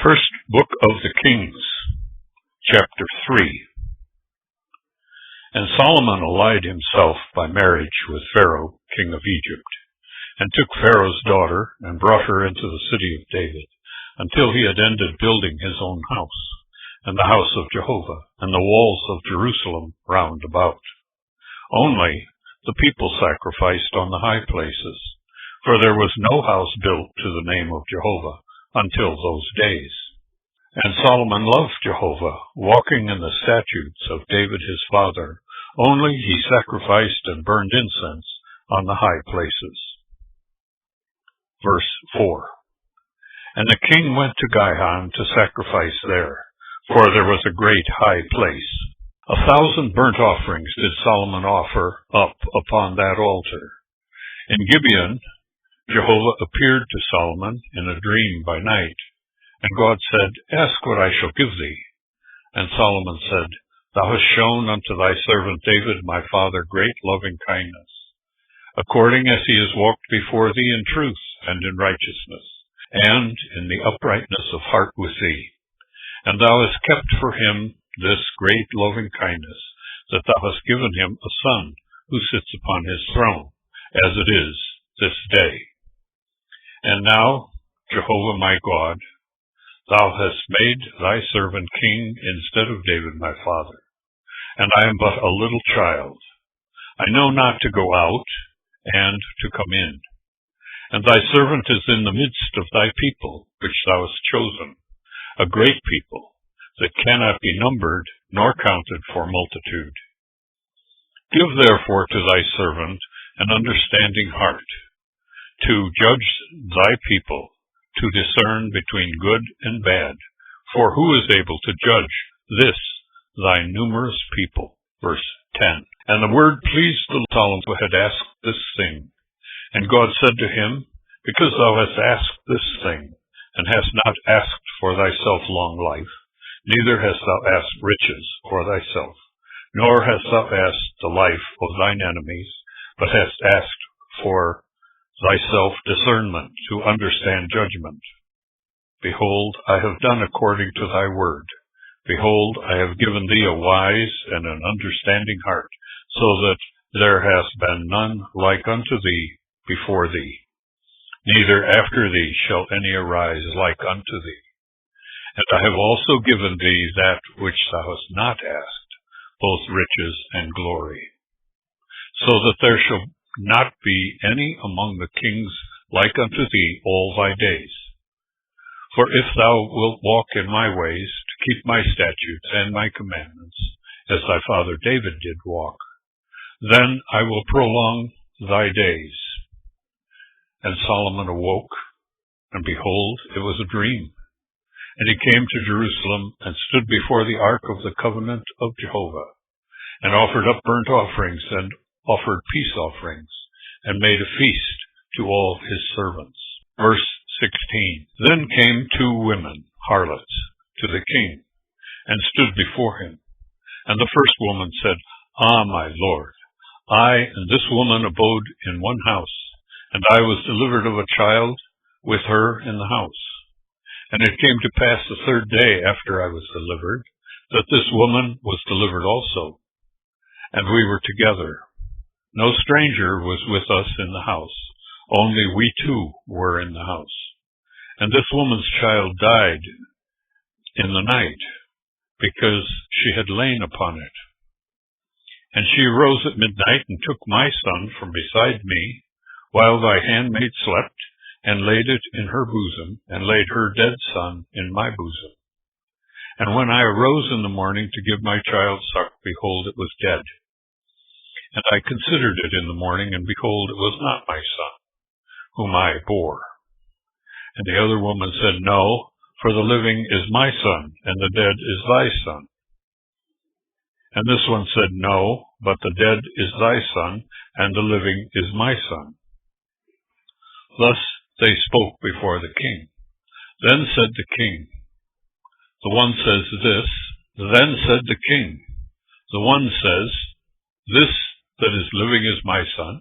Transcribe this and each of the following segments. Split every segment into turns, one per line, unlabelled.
First Book of the Kings, chapter 3. And Solomon allied himself by marriage with Pharaoh, king of Egypt, and took Pharaoh's daughter, and brought her into the city of David, until he had ended building his own house, and the house of Jehovah, and the walls of Jerusalem round about. Only the people sacrificed on the high places, for there was no house built to the name of Jehovah until those days. And Solomon loved Jehovah, walking in the statutes of David his father, only he sacrificed and burned incense on the high places. Verse 4. And the king went to Gihon to sacrifice there, for there was a great high place. 1,000 burnt offerings did Solomon offer up upon that altar. In Gibeon, Jehovah appeared to Solomon in a dream by night, and God said, Ask what I shall give thee. And Solomon said, Thou hast shown unto thy servant David my father great loving kindness, according as he has walked before thee in truth and in righteousness, and in the uprightness of heart with thee. And thou hast kept for him this great loving kindness, that thou hast given him a son who sits upon his throne, as it is this day. And now, Jehovah my God, thou hast made thy servant king instead of David my father, and I am but a little child. I know not to go out and to come in. And thy servant is in the midst of thy people, which thou hast chosen, a great people, that cannot be numbered nor counted for multitude. Give therefore to thy servant an understanding heart, to judge thy people, to discern between good and bad. For who is able to judge this, thy numerous people? Verse 10. And the word pleased the Solomon who had asked this thing. And God said to him, Because thou hast asked this thing, and hast not asked for thyself long life, neither hast thou asked riches for thyself, nor hast thou asked the life of thine enemies, but hast asked for thyself discernment, to understand judgment. Behold, I have done according to thy word. Behold, I have given thee a wise and an understanding heart, so that there hath been none like unto thee before thee. Neither after thee shall any arise like unto thee. And I have also given thee that which thou hast not asked, both riches and glory, so that there shall not be any among the kings like unto thee all thy days. For if thou wilt walk in my ways, to keep my statutes and my commandments, as thy father David did walk, then I will prolong thy days. And Solomon awoke, and behold, it was a dream. And he came to Jerusalem, and stood before the ark of the covenant of Jehovah, and offered up burnt offerings, and offered peace offerings, and made a feast to all his servants. Verse 16. Then came 2 women, harlots, to the king, and stood before him. And the first woman said, Ah, my lord, I and this woman abode in one house, and I was delivered of a child with her in the house. And it came to pass the 3rd day after I was delivered, that this woman was delivered also, and we were together. No stranger was with us in the house, only we 2 were in the house. And this woman's child died in the night, because she had lain upon it. And she arose at midnight, and took my son from beside me, while thy handmaid slept, and laid it in her bosom, and laid her dead son in my bosom. And when I arose in the morning to give my child suck, behold, it was dead. And I considered it in the morning, and behold, it was not my son, whom I bore. And the other woman said, No, for the living is my son, and the dead is thy son. And this one said, No, but the dead is thy son, and the living is my son. Thus they spoke before the king. Then said the king, The one says this. Then said the king, The one says, This that is living is my son,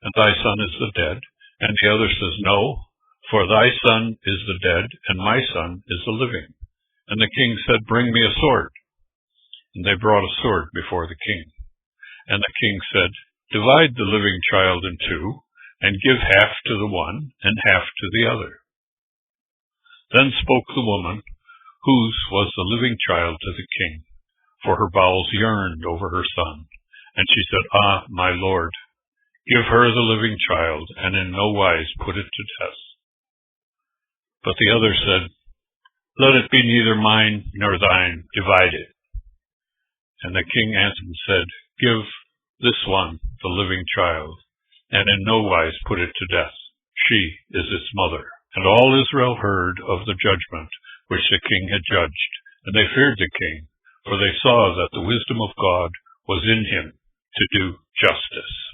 and thy son is the dead. And the other says, No, For thy son is the dead, and my son is the living. And the king said, Bring me a sword. And they brought a sword before the king. And the king said, Divide the living child in two, and give half to the one, and half to the other. Then spoke the woman, whose was the living child, to the king, for her bowels yearned over her son. And she said, Ah, my lord, give her the living child, and in no wise put it to death. But the other said, Let it be neither mine nor thine, divide it. And the king answered and said, Give this one the living child, and in no wise put it to death. She is its mother. And all Israel heard of the judgment which the king had judged, and they feared the king, for they saw that the wisdom of God was in him to do justice.